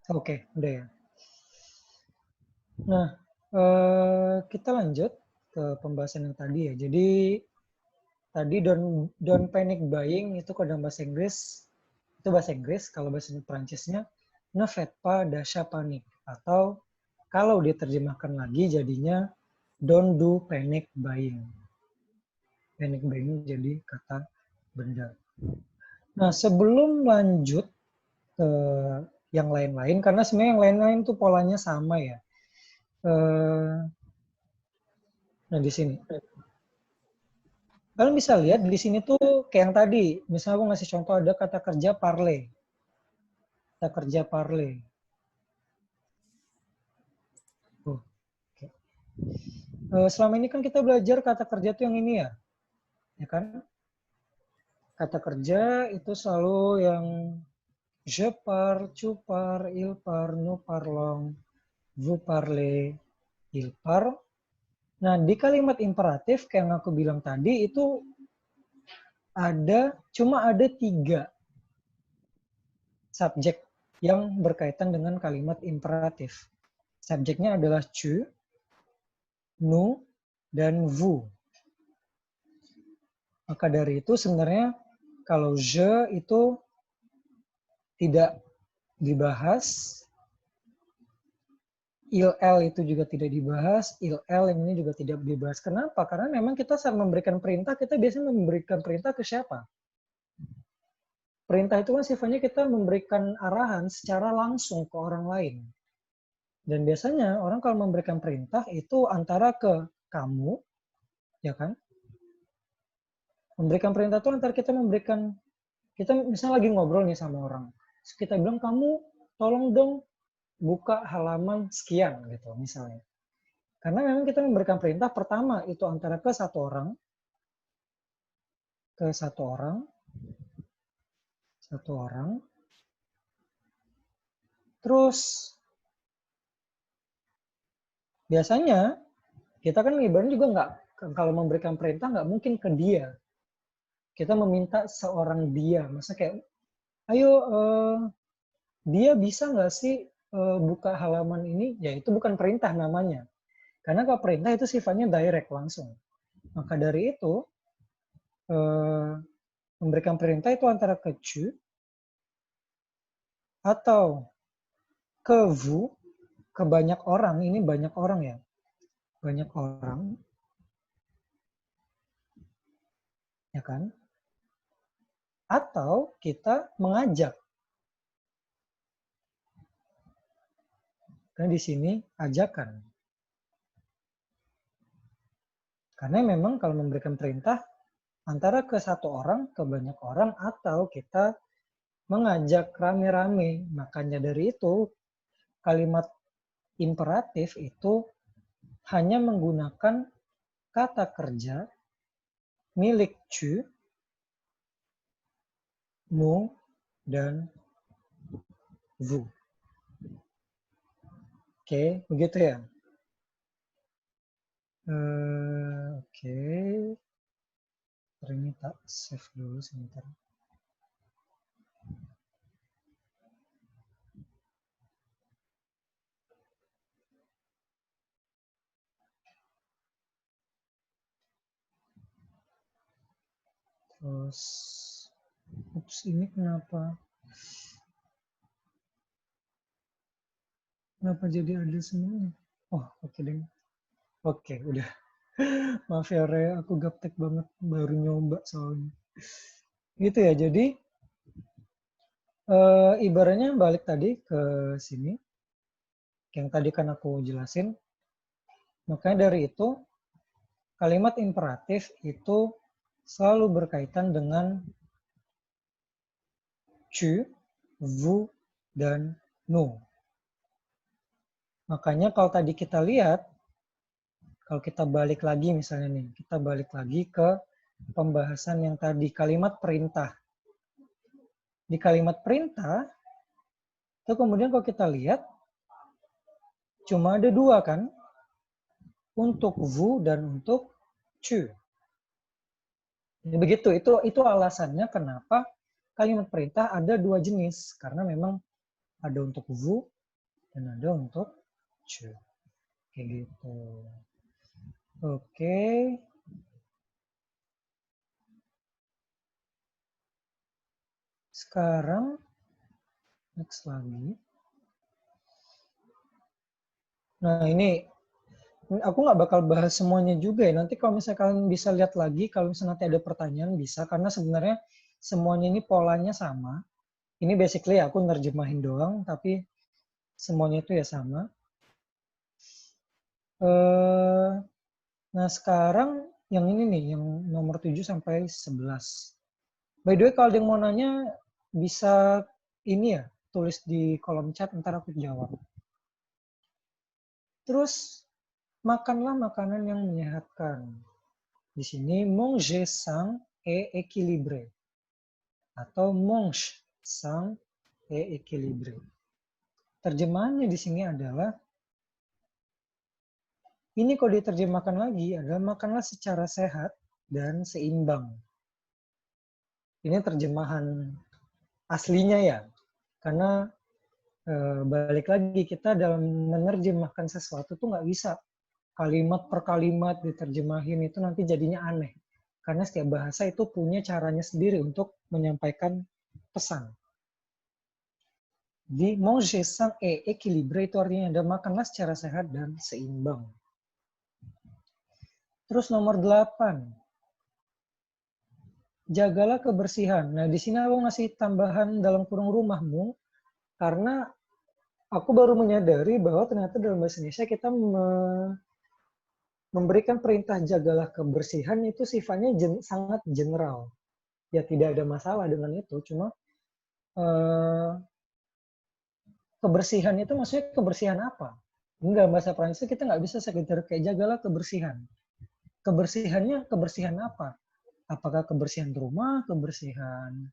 Oke, udah ya. Nah, kita lanjut ke pembahasan yang tadi ya. Jadi tadi don't panic buying itu kalau dalam bahasa Inggris, itu bahasa Inggris, kalau bahasa Perancisnya ne faites pas d'achat panique, atau kalau diterjemahkan lagi jadinya don't do panic buying. Panic buying jadi kata benda. Nah, sebelum lanjut ke yang lain-lain, karena sebenarnya yang lain-lain tuh polanya sama ya. Nah, di sini. Kalian bisa lihat di sini tuh kayak yang tadi. Misalnya aku ngasih contoh ada kata kerja parley. Kata kerja parley. Tuh. Oke. Selama ini kan kita belajar kata kerja tuh yang ini ya. Ya kan? Kata kerja itu selalu yang je parle, tu parles, il parle, nous parlons, vous parlez, il parle. Nah, di kalimat imperatif kayak yang aku bilang tadi itu cuma ada 3 subjek yang berkaitan dengan kalimat imperatif. Subjeknya adalah tu, nous, dan vous. Maka dari itu sebenarnya kalau je itu tidak dibahas, il-el itu juga tidak dibahas, il-el yang ini juga tidak dibahas. Kenapa? Karena memang kita saat memberikan perintah, kita biasanya memberikan perintah ke siapa? Perintah itu kan sifatnya kita memberikan arahan secara langsung ke orang lain. Dan biasanya orang kalau memberikan perintah itu antara ke kamu, ya kan? Memberikan perintah itu antara kita misalnya lagi ngobrol nih sama orang. Terus kita bilang, kamu tolong dong buka halaman sekian gitu misalnya. Karena memang kita memberikan perintah pertama itu antara ke satu orang, terus biasanya kita kan ibaratnya juga nggak, kalau memberikan perintah nggak mungkin ke dia. Kita meminta seorang dia, maksudnya kayak, ayo dia bisa nggak sih buka halaman ini? Ya itu bukan perintah namanya. Karena kalau perintah itu sifatnya direct langsung. Maka dari itu memberikan perintah itu antara ke tu atau ke vous, ke banyak orang. Ini banyak orang ya, banyak orang, ya kan? Atau kita mengajak. Karena di sini ajakan. Karena memang kalau memberikan perintah antara ke satu orang, ke banyak orang, atau kita mengajak rame-rame. Makanya dari itu kalimat imperatif itu hanya menggunakan kata kerja milik tu, nous, dan vous. Oke, begitu ya. Oke. Ini tak save dulu sebentar. Terus, ini kenapa? Kenapa jadi ada semuanya? Oh, oke deh. Oke, udah. Maaf ya, Rea, aku gaptek banget. Baru nyoba soalnya. Gitu ya, jadi ibaratnya balik tadi ke sini. Yang tadi kan aku jelasin. Makanya dari itu, kalimat imperatif itu selalu berkaitan dengan tu, vous, dan nous. Makanya kalau tadi kita lihat, kalau kita balik lagi misalnya nih, kita balik lagi ke pembahasan yang tadi, kalimat perintah. Di kalimat perintah, itu kemudian kalau kita lihat, cuma ada 2 kan? Untuk vous dan untuk tu. Jadi begitu, itu alasannya kenapa kalimat perintah ada dua jenis, karena memang ada untuk vous dan ada untuk je. Kayak gitu. Oke. Sekarang, next lagi. Nah, ini aku nggak bakal bahas semuanya juga ya. Nanti kalau misalnya kalian bisa lihat lagi, kalau misalnya nanti ada pertanyaan bisa, karena sebenarnya semuanya ini polanya sama. Ini basically aku nerjemahin doang, tapi semuanya itu ya sama. Nah, sekarang yang ini nih, yang nomor 7 sampai 11. By the way, kalau ada yang mau nanya, bisa ini ya, tulis di kolom chat, ntar aku jawab. Terus, makanlah makanan yang menyehatkan. Di sini, manger sain et équilibré. Atau mange sain et équilibré. Terjemahannya di sini adalah, ini kalau diterjemahkan lagi adalah makanlah secara sehat dan seimbang. Ini terjemahan aslinya ya. Karena balik lagi kita dalam menerjemahkan sesuatu tuh nggak bisa kalimat per kalimat diterjemahin, itu nanti jadinya aneh. Karena setiap bahasa itu punya caranya sendiri untuk menyampaikan pesan. Di manger sain et équilibré itu artinya ada makanlah secara sehat dan seimbang. Terus nomor 8. Jagalah kebersihan. Nah, di sini aku ngasih tambahan dalam kurung rumahmu karena aku baru menyadari bahwa ternyata dalam bahasa Indonesia kita memberikan perintah jagalah kebersihan itu sifatnya sangat general. Ya tidak ada masalah dengan itu, cuma kebersihan itu maksudnya kebersihan apa? Enggak, bahasa Prancis kita nggak bisa sekedar kayak jagalah kebersihan. Kebersihannya kebersihan apa? Apakah kebersihan rumah, kebersihan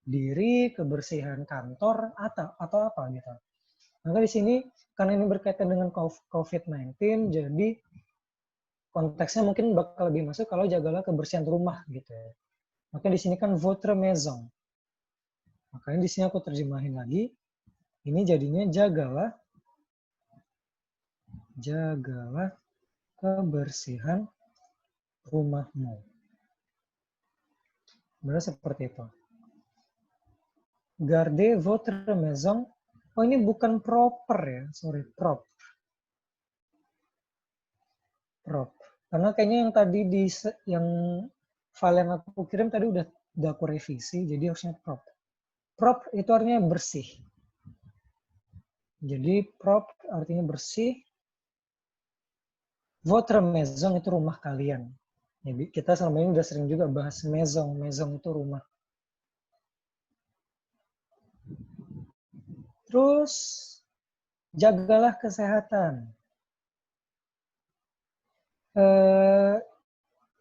diri, kebersihan kantor, atau apa gitu. Maka di sini karena ini berkaitan dengan COVID-19, jadi konteksnya mungkin bakal lebih masuk kalau jagalah kebersihan rumah gitu ya. Maka di sini kan votre maison. Makanya di sini aku terjemahin lagi. Ini jadinya jagalah kebersihan rumahmu. Benar seperti itu. Gardez votre maison. Oh, ini bukan proper ya, sorry, prop. Karena kayaknya yang tadi yang file yang aku kirim tadi udah aku revisi, jadi harusnya prop. Prop itu artinya bersih. Jadi prop artinya bersih. Votre maison itu rumah kalian. Jadi kita selama ini udah sering juga bahas maison. Maison itu rumah. Terus jagalah kesehatan.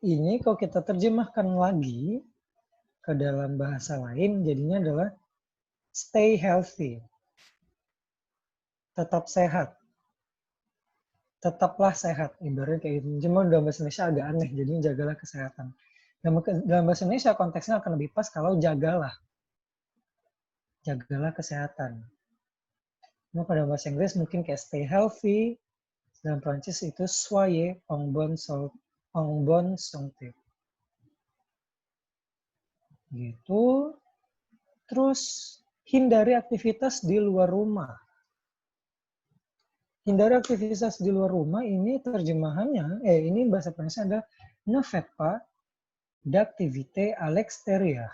Ini kalau kita terjemahkan lagi ke dalam bahasa lain, jadinya adalah stay healthy. Tetap sehat. Tetaplah sehat. Ibaratnya kayak gitu. Cuma dalam bahasa Indonesia agak aneh, jadinya jagalah kesehatan. Dalam bahasa Indonesia konteksnya akan lebih pas kalau jagalah. Jagalah kesehatan. Nah, pada bahasa Inggris mungkin kayak stay healthy. Dalam Prancis itu soyez en bonne santé. Gitu. Terus hindari aktivitas di luar rumah. Hindari aktivitas di luar rumah ini terjemahannya, ini bahasa Prancisnya ada ne faites pas d'activité à l'extérieur.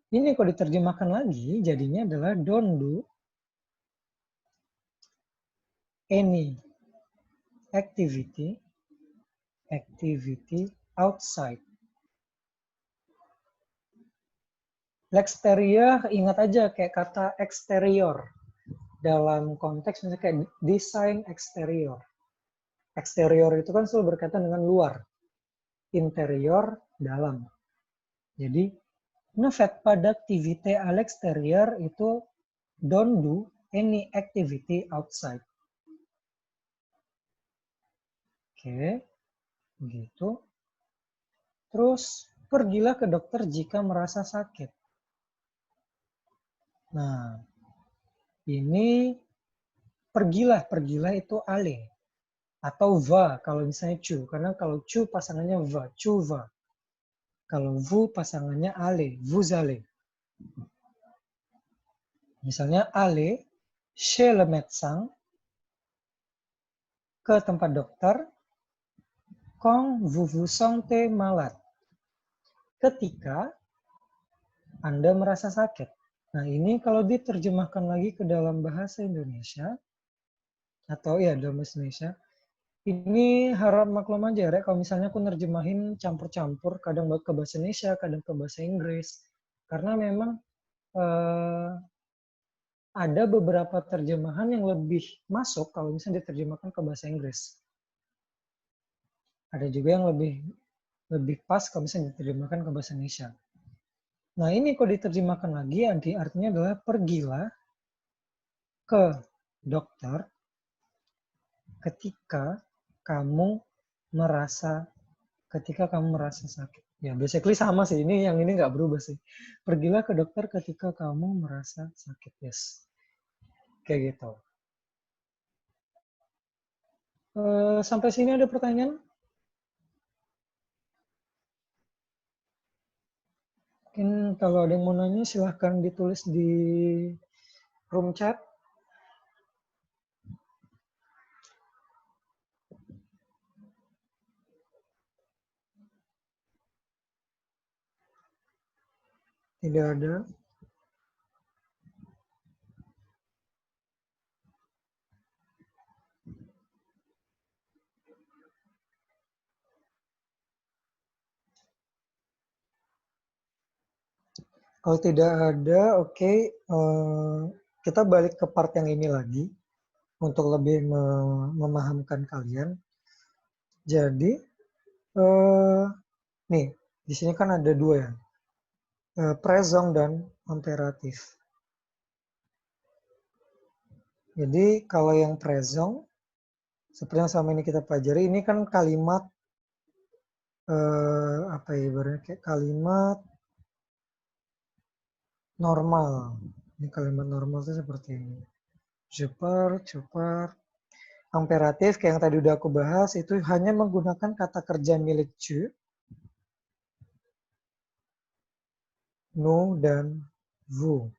Ini kalau diterjemahkan lagi jadinya adalah don't do any activity outside. L'extérieur, ingat aja kayak kata eksterior. Dalam konteks misalnya kayak desain eksterior. Eksterior itu kan selalu berkaitan dengan luar. Interior, dalam. Jadi, ne faites pas d'activité à l'extérieur itu don't do any activity outside. Oke, begitu. Terus, pergilah ke dokter jika merasa sakit. Nah, ini pergilah itu ale. Atau va kalau misalnya cu. Karena kalau cu pasangannya va, cu va. Kalau vu pasangannya ale, vous allez. Misalnya ale, chez le médecin, ke tempat dokter, quand vous vous sentez malade. Ketika Anda merasa sakit. Nah, ini kalau diterjemahkan lagi ke dalam bahasa Indonesia, atau ya dalam bahasa Indonesia, ini harap maklum aja ya, kalau misalnya aku nerjemahin campur-campur, kadang ke bahasa Indonesia, kadang ke bahasa Inggris. Karena memang ada beberapa terjemahan yang lebih masuk kalau misalnya diterjemahkan ke bahasa Inggris. Ada juga yang lebih pas kalau misalnya diterjemahkan ke bahasa Indonesia. Nah, ini kalau diterjemahkan lagi, artinya adalah pergilah ke dokter ketika kamu merasa sakit. Ya, basically sama sih. Yang ini nggak berubah sih. Pergilah ke dokter ketika kamu merasa sakit. Yes. Kayak gitu. Sampai sini ada pertanyaan? Mungkin kalau ada yang mau nanya, silahkan ditulis di room chat. Tidak ada. Kalau tidak ada, oke. Kita balik ke part yang ini lagi untuk lebih memahamkan kalian. Jadi, nih, di sini kan ada dua ya, présent dan imperatif. Jadi kalau yang présent, seperti yang selama ini kita pelajari, ini kan kalimat apa ya ibaratnya, kayak kalimat normal. Ini kalimat normal itu seperti ini. Super. Imperatif kayak yang tadi udah aku bahas itu hanya menggunakan kata kerja milik tu, nous dan vous.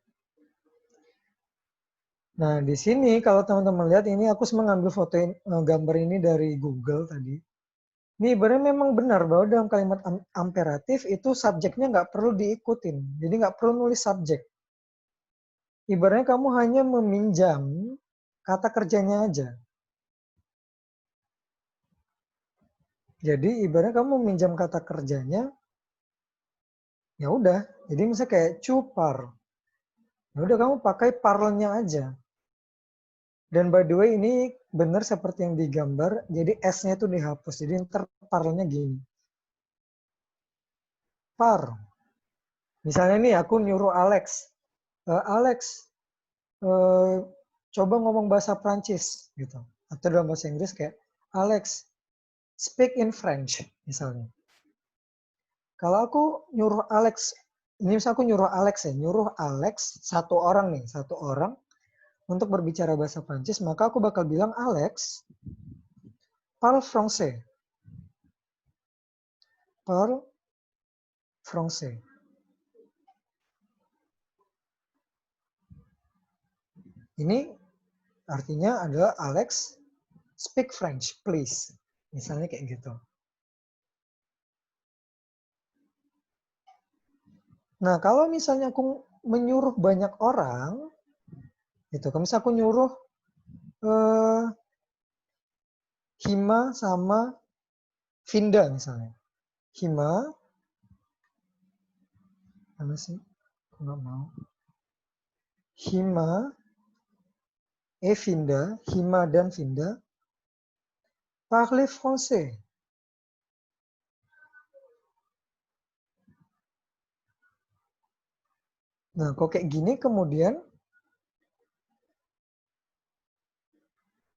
Nah, di sini kalau teman-teman lihat ini aku mengambil foto gambar ini dari Google tadi. Ini ibaratnya memang benar bahwa dalam kalimat imperatif itu subjeknya nggak perlu diikutin. Jadi nggak perlu nulis subjek. Ibaratnya kamu hanya meminjam kata kerjanya aja. Jadi ibaratnya kamu meminjam kata kerjanya, ya udah. Jadi misalnya kayak cupar. Ya udah kamu pakai parlenya aja. Dan by the way ini benar seperti yang digambar, jadi S-nya itu dihapus. Jadi ntar parlenya gini. Par. Misalnya nih aku nyuruh Alex. Alex, coba ngomong bahasa Prancis gitu. Atau dalam bahasa Inggris kayak Alex, speak in French misalnya. Kalau aku nyuruh Alex, ini misalnya aku nyuruh Alex satu orang untuk berbicara bahasa Prancis, maka aku bakal bilang Alex, parle français. Parle français. Ini artinya adalah Alex, speak French, please. Misalnya kayak gitu. Nah, kalau misalnya aku menyuruh banyak orang, gitu. Kalau misalnya aku nyuruh Hima sama Vinda misalnya. Hima, mana sih? Aku nggak mau. Hima, Vinda, Hima dan Vinda, parle français. Nah, kok kayak gini kemudian,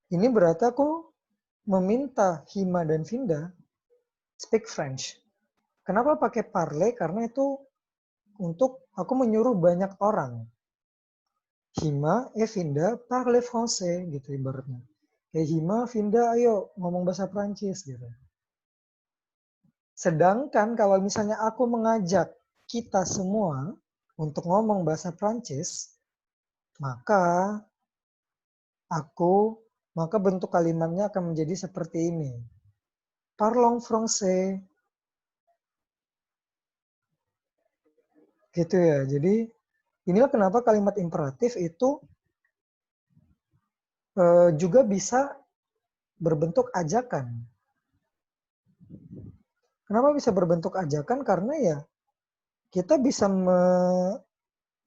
ini berarti aku meminta Hima dan Vinda speak French. Kenapa pakai parler? Karena itu untuk aku menyuruh banyak orang. Hima, Vinda, parle français gitu ibaratnya. Kayak Hima, Vinda, ayo ngomong bahasa Prancis gitu. Sedangkan kalau misalnya aku mengajak kita semua untuk ngomong bahasa Prancis, maka maka bentuk kalimatnya akan menjadi seperti ini. Parlons français. Gitu ya. Jadi inilah kenapa kalimat imperatif itu juga bisa berbentuk ajakan. Kenapa bisa berbentuk ajakan? Karena ya kita bisa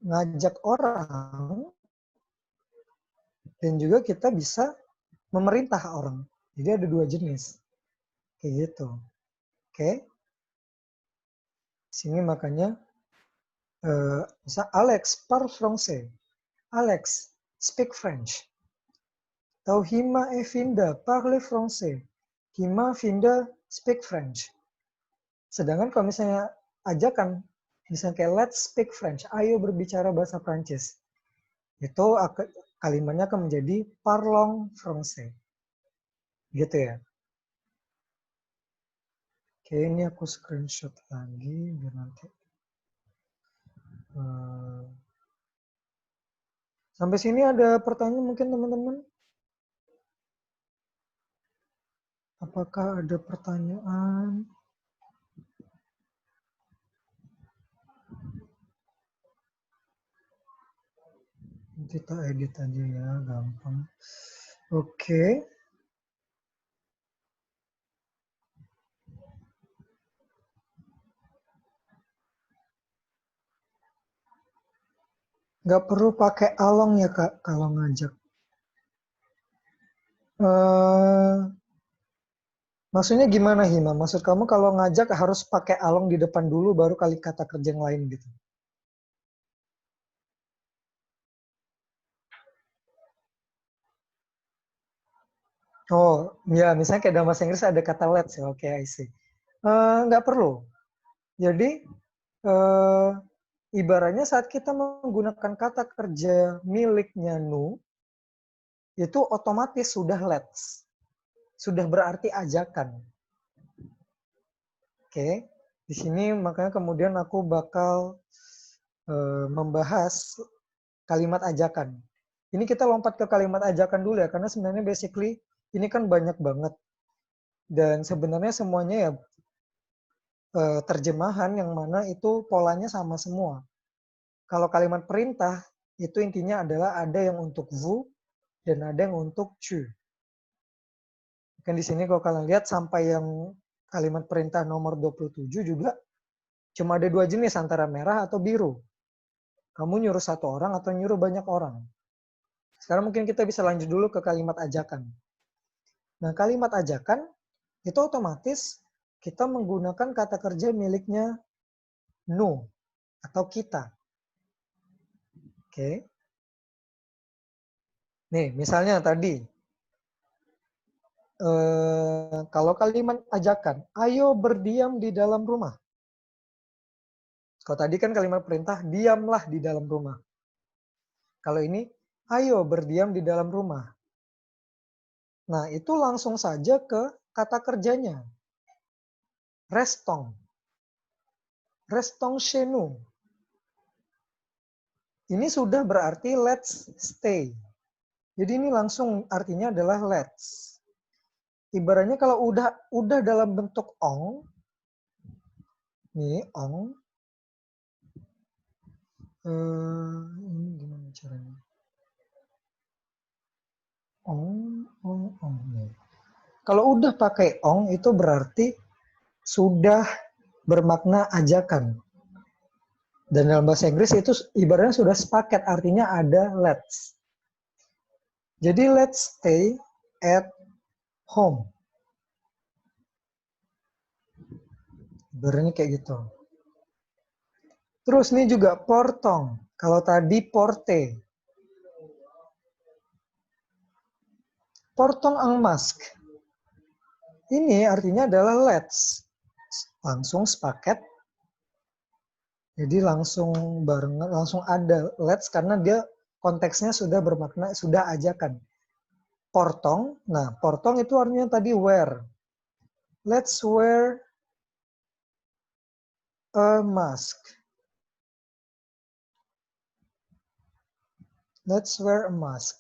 mengajak orang dan juga kita bisa memerintah orang. Jadi ada dua jenis. Kayak gitu. Oke. Sini makanya misal Alex parle français. Alex speak French. Atau Hima et Vinda parle français. Hima, Vinda speak French. Sedangkan kalau misalnya ajakan, misalnya kayak let's speak French, ayo berbicara bahasa Prancis. Itu kalimatnya akan menjadi parlons français. Gitu ya. Oke, ini aku screenshot lagi biar nanti. Sampai sini ada pertanyaan mungkin teman-teman? Apakah ada pertanyaan? Kita edit aja ya, gampang. Oke. Nggak perlu pakai along ya Kak kalau ngajak. Maksudnya gimana Hima? Maksud kamu kalau ngajak harus pakai along di depan dulu baru kali kata kerja yang lain gitu? Oh, ya misalnya kayak dalam bahasa Inggris ada kata let's ya. Oke, I see. Nggak perlu. Jadi, eh, ibaratnya saat kita menggunakan kata kerja miliknya nu, itu otomatis sudah let's. Sudah berarti ajakan. Oke, di sini makanya kemudian aku bakal membahas kalimat ajakan. Ini kita lompat ke kalimat ajakan dulu ya, karena sebenarnya basically ini kan banyak banget. Dan sebenarnya semuanya ya terjemahan yang mana itu polanya sama semua. Kalau kalimat perintah, itu intinya adalah ada yang untuk vous dan ada yang untuk tu. Kan di sini kalau kalian lihat sampai yang kalimat perintah nomor 27 juga cuma ada dua jenis antara merah atau biru. Kamu nyuruh satu orang atau nyuruh banyak orang. Sekarang mungkin kita bisa lanjut dulu ke kalimat ajakan. Nah, kalimat ajakan itu otomatis kita menggunakan kata kerja miliknya nu atau kita. Oke. Nih, misalnya tadi kalau kalimat ajakan, ayo berdiam di dalam rumah. Kalau tadi kan kalimat perintah, diamlah di dalam rumah. Kalau ini, ayo berdiam di dalam rumah. Nah, itu langsung saja ke kata kerjanya. Restons. Restons chez nous. Ini sudah berarti let's stay. Jadi ini langsung artinya adalah let's. Ibaratnya kalau udah dalam bentuk ong, nih ong, ini gimana caranya? Ong. Nih. Kalau udah pakai ong itu berarti sudah bermakna ajakan. Dan dalam bahasa Inggris itu ibaratnya sudah sepaket, artinya ada let's. Jadi let's stay at home. Ibaratnya kayak gitu. Terus nih juga portong. Kalau tadi porte. Portong en masque. Ini artinya adalah let's. langsung sepaket. Jadi langsung barengan, langsung ada let's karena dia konteksnya sudah bermakna, sudah ajakan. Portong, nah portong itu artinya tadi wear. Let's wear a mask. Let's wear a mask.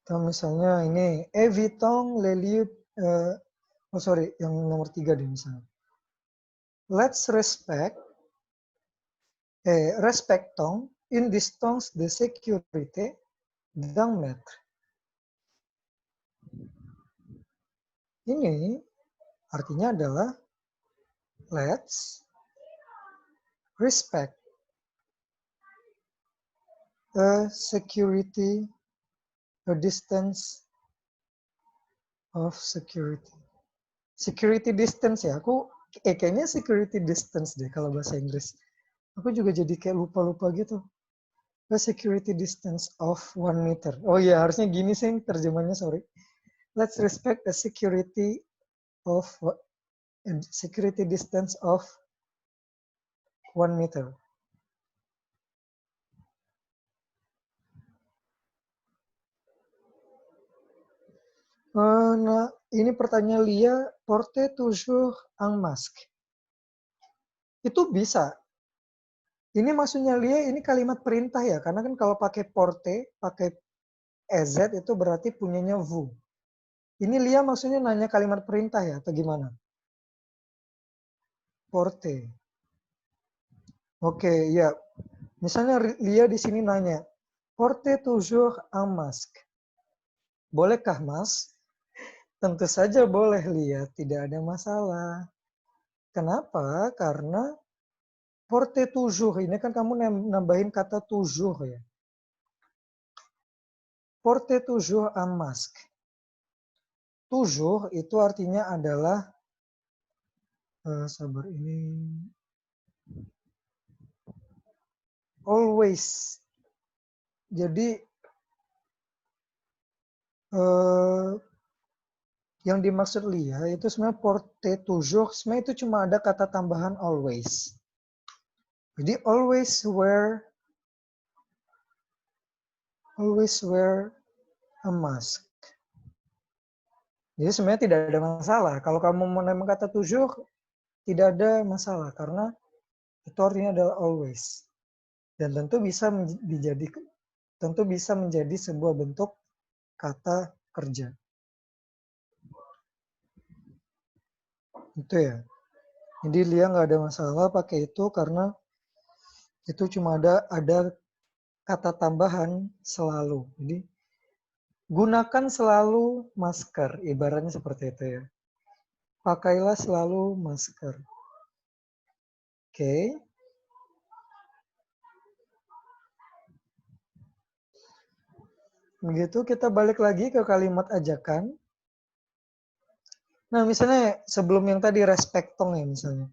Atau misalnya ini, évitons les lieux, oh sorry, yang nomor 3 deh misalnya. Let's respectons une distance de sécurité d'un mètre. Ini artinya adalah let's respect a distance of security. Security distance ya, kayaknya security distance deh kalau bahasa Inggris. Aku juga jadi kayak lupa-lupa gitu. A security distance of 1 meter. Oh iya, harusnya gini sih terjemahnya, sorry. Let's respect a security distance of 1 meter. Nah, ini pertanyaan Lia, portez toujours un masque. Itu bisa. Ini maksudnya Lia, ini kalimat perintah ya, karena kan kalau pakai porte, pakai EZ itu berarti punyanya vous. Ini Lia maksudnya nanya kalimat perintah ya, atau gimana? Porte. Oke, ya. Misalnya Lia di sini nanya, portez toujours un masque. Bolehkah, Mas? Tentu saja boleh, Lia. Tidak ada masalah. Kenapa? Karena portez toujours. Ini kan kamu nambahin kata toujours ya. Portez toujours un masque. Toujours itu artinya adalah sabar ini always. Jadi yang dimaksud Lia itu sebenarnya portez toujours, sebenarnya itu cuma ada kata tambahan always. Jadi always wear a mask. Jadi sebenarnya tidak ada masalah. Kalau kamu mau nambah kata toujours, tidak ada masalah karena itu artinya adalah always. Dan tentu bisa menjadi sebuah bentuk kata kerja. Itu ya. Jadi Lia nggak ada masalah pakai itu karena itu cuma ada kata tambahan selalu. Jadi gunakan selalu masker, ibaratnya seperti itu ya. Pakailah selalu masker. Oke. Begitu kita balik lagi ke kalimat ajakan. Nah, misalnya sebelum yang tadi respectong ya misalnya.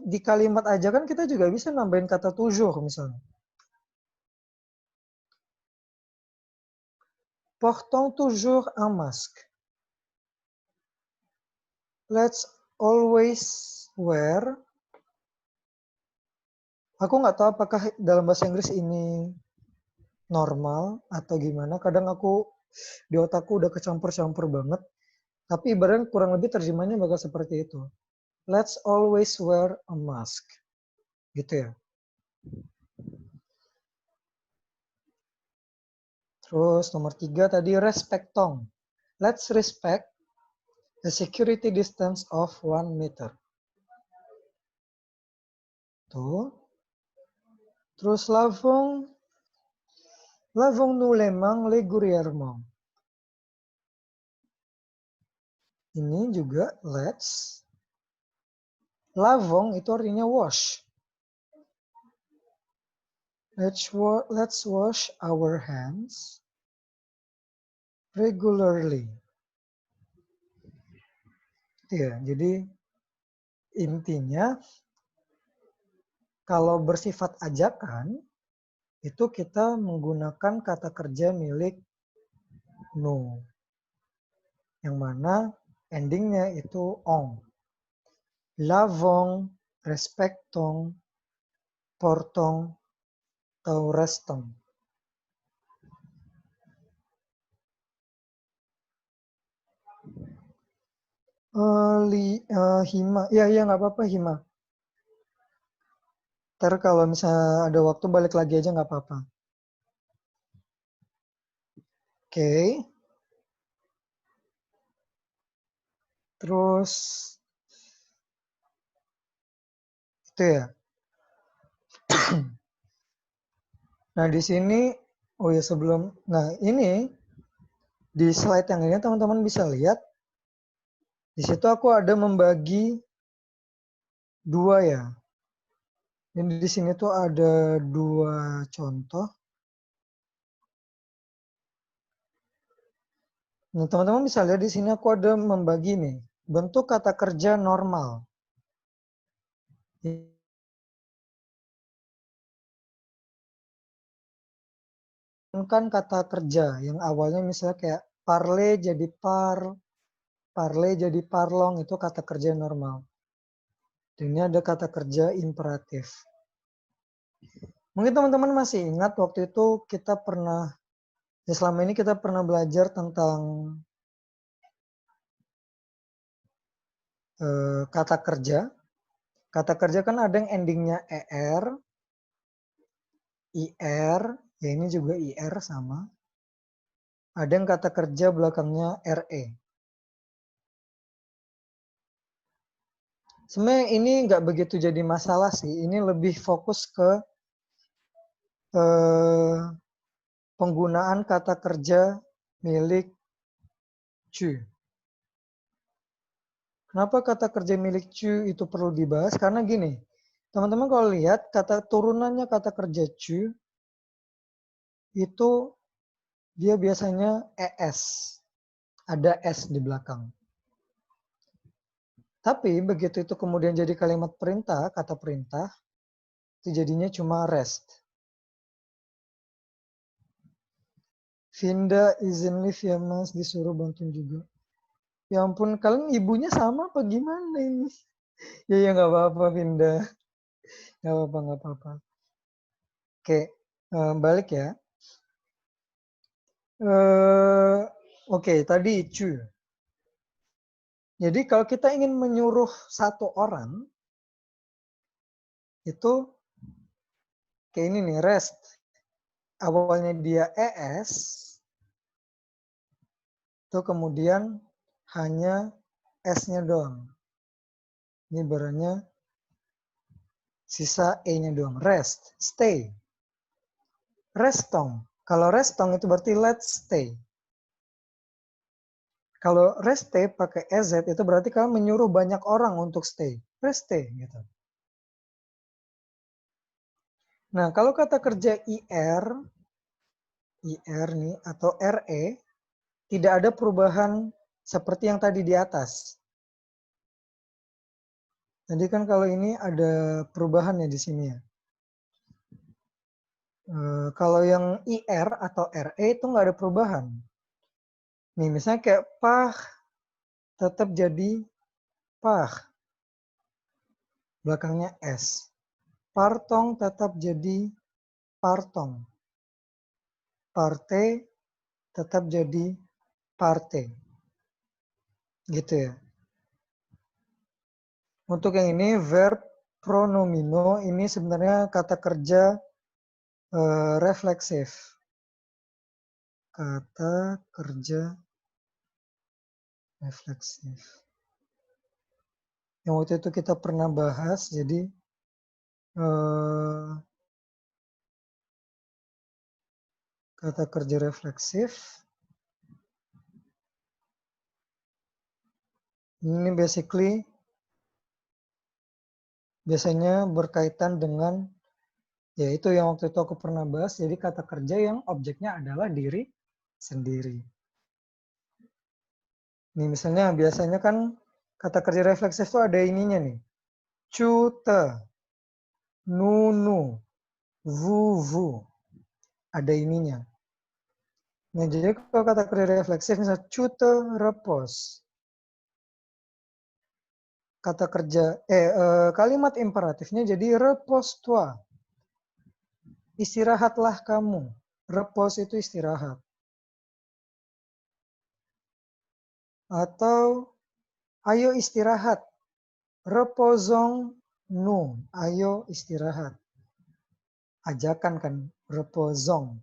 Di kalimat ajakan kita juga bisa nambahin kata toujours misalnya. Portons toujours un masque. Let's always wear. Aku nggak tahu apakah dalam bahasa Inggris ini normal atau gimana. Kadang aku di otakku udah kecampur-campur banget. Tapi ibaratnya kurang lebih terjemahnya bakal seperti itu. Let's always wear a mask. Gitu ya. Terus nomor 3 tadi respectong. Let's respect a security distance of 1 meter. Tuh. Terus lavons-nous les mains régulièrement. Ini juga let's. Lavong itu artinya wash. Let's wash our hands regularly. Ya, jadi intinya kalau bersifat ajakan itu kita menggunakan kata kerja milik no. Yang mana endingnya itu ong. Lavong, respectong, portong, atau restong. Hima, iya nggak apa-apa Hima. Ntar kalau misalnya ada waktu balik lagi aja nggak apa-apa. Oke. Terus itu ya. Nah di sini, oh ya sebelum, nah ini di slide yang ini teman-teman bisa lihat. Di situ aku ada membagi dua ya. Jadi di sini tuh ada dua contoh. Nah, teman-teman bisa lihat di sini aku ada membagi nih bentuk kata kerja normal. Kan kata kerja yang awalnya misalnya kayak parle jadi parle jadi parlong, itu kata kerja normal. Dan ini ada kata kerja imperatif. Mungkin teman-teman masih ingat waktu itu kita pernah, ya selama ini kita pernah belajar tentang kata kerja. Kata kerja kan ada yang endingnya er, ir, ya ini juga ir sama. Ada yang kata kerja belakangnya re. Sebenarnya ini nggak begitu jadi masalah sih. Ini lebih fokus ke penggunaan kata kerja milik cu. Kenapa kata kerja milik cu itu perlu dibahas? Karena gini, teman-teman kalau lihat kata turunannya kata kerja cu itu dia biasanya es. Ada s di belakang. Tapi begitu itu kemudian jadi kalimat perintah, kata perintah, itu jadinya cuma rest. Vinda izin live ya mas, disuruh bantuin juga. Ya ampun, kalian ibunya sama apa gimana ini? Ya nggak apa-apa Vinda. Nggak apa-apa, nggak apa-apa. Oke, balik ya. Oke, tadi cu. Jadi kalau kita ingin menyuruh satu orang, itu kayak ini nih, rest. Awalnya dia es, itu kemudian hanya S-nya doang. Ini barunya sisa E-nya doang. Rest, stay. Restong. Kalau restong itu berarti let's stay. Kalau rest stay pakai EZ itu berarti kamu menyuruh banyak orang untuk stay. Rest stay gitu. Nah, kalau kata kerja IR nih atau RE tidak ada perubahan seperti yang tadi di atas. Jadi kan kalau ini ada perubahan ya di sini ya. Kalau yang IR atau RE itu nggak ada perubahan. Nih misalnya kayak pah tetap jadi pah. Belakangnya S. Partong tetap jadi partong. Parte tetap jadi parte. Gitu ya. Untuk yang ini verb pronomino ini sebenarnya kata kerja refleksif. Kata kerja refleksif. Yang waktu itu kita pernah bahas, jadi kata kerja refleksif ini basically biasanya berkaitan dengan, ya itu yang waktu itu aku pernah bahas, jadi kata kerja yang objeknya adalah diri sendiri. Nih misalnya biasanya kan kata kerja refleksif itu ada ininya nih. Cute, nunu, vuvu. ada ininya. Nah, jadi kalau kata kerja refleksif, misalnya tu te repose. Kata kerja, kalimat imperatifnya jadi repose-toi. Istirahatlah kamu. Repose itu istirahat. Atau ayo istirahat. Reposons-nous. Ayo istirahat. Ajakan kan, reposons.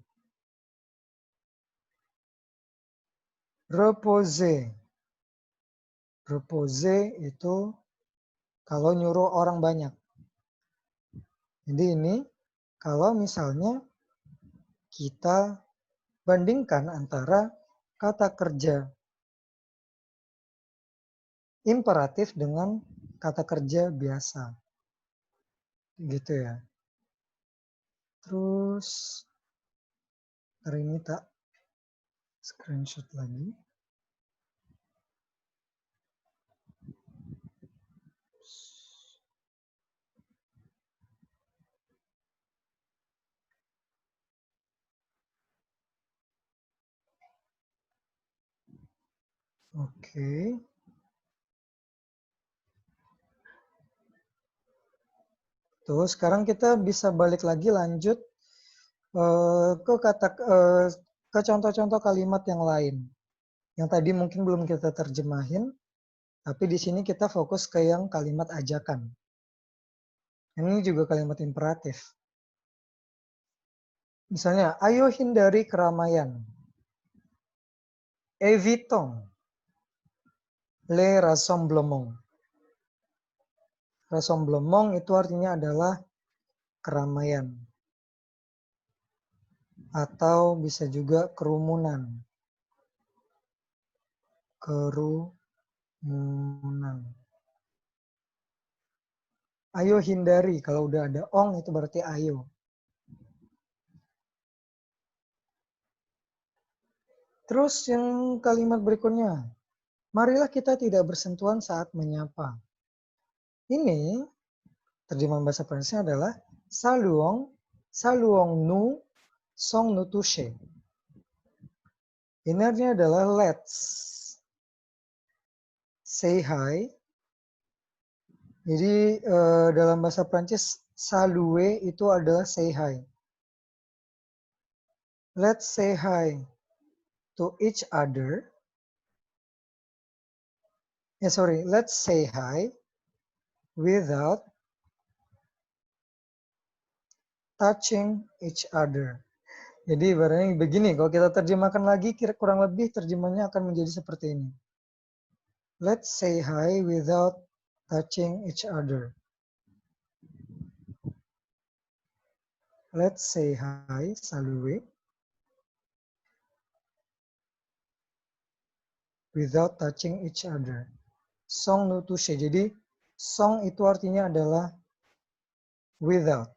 Reposer. Reposer itu kalau nyuruh orang banyak. Jadi ini kalau misalnya kita bandingkan antara kata kerja imperatif dengan kata kerja biasa. Gitu ya. Terus hari ini tak screenshot lagi. Oke. Tuh, sekarang kita bisa balik lagi lanjut ke ke contoh-contoh kalimat yang lain. Yang tadi mungkin belum kita terjemahin, tapi di sini kita fokus ke yang kalimat ajakan. Ini juga kalimat imperatif. Misalnya, ayo hindari keramaian. Évitons les rassemblements. Rassemblement itu artinya adalah keramaian. Atau bisa juga kerumunan. Kerumunan. Ayo hindari. Kalau udah ada ong itu berarti ayo. Terus yang kalimat berikutnya. Marilah kita tidak bersentuhan saat menyapa. Ini terjemahan bahasa Prancisnya adalah saluons-nous sans nous toucher. Ini artinya adalah let's say hi. Jadi dalam bahasa Prancis saluer itu adalah say hi. Let's say hi to each other. Let's say hi without touching each other. Jadi ibaratnya begini, kalau kita terjemahkan lagi kurang lebih terjemahnya akan menjadi seperti ini. Let's say hi without touching each other. Let's say hi, saluer, without touching each other. Sans nous toucher. Jadi sans itu artinya adalah without.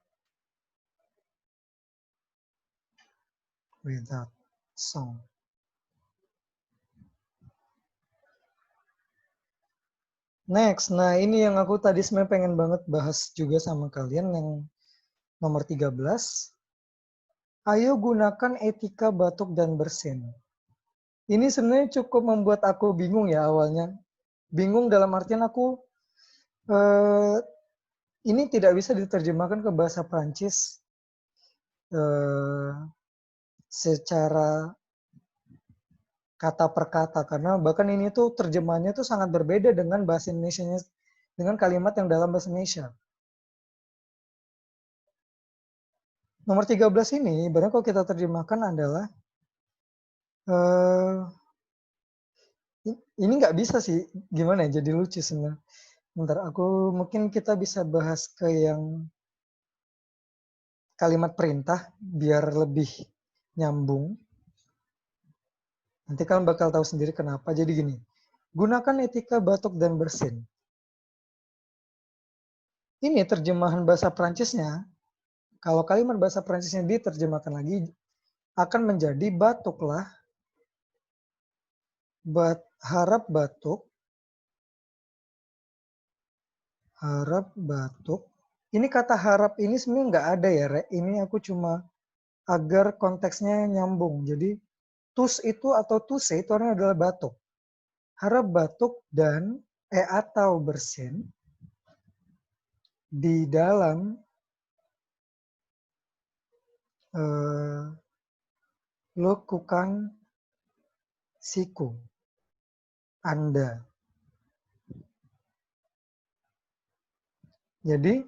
Without. Sans. Next, nah ini yang aku tadi sebenarnya pengen banget bahas juga sama kalian yang nomor 13. Ayo gunakan etika batuk dan bersin. Ini sebenarnya cukup membuat aku bingung ya awalnya. Bingung dalam artian aku ini tidak bisa diterjemahkan ke bahasa Prancis secara kata per kata karena bahkan ini tuh terjemahannya tuh sangat berbeda dengan bahasa Indonesianya dengan kalimat yang dalam bahasa Indonesia. Nomor 13 ini sebenarnya kalau kita terjemahkan adalah ini nggak bisa sih gimana ya jadi lucu sebenarnya. Bentar aku mungkin kita bisa bahas ke yang kalimat perintah biar lebih nyambung. Nanti kalian bakal tahu sendiri kenapa. Jadi gini, gunakan etika batuk dan bersin. Ini terjemahan bahasa Prancisnya. Kalau kalimat bahasa Prancisnya diterjemahkan lagi, akan menjadi batuklah, harap batuk. Ini kata harap ini sebenarnya nggak ada ya, Re. Ini aku cuma agar konteksnya nyambung. Jadi tus itu atau tuse itu adalah batuk. Harap batuk dan atau bersin di dalam lekukan siku Anda. Jadi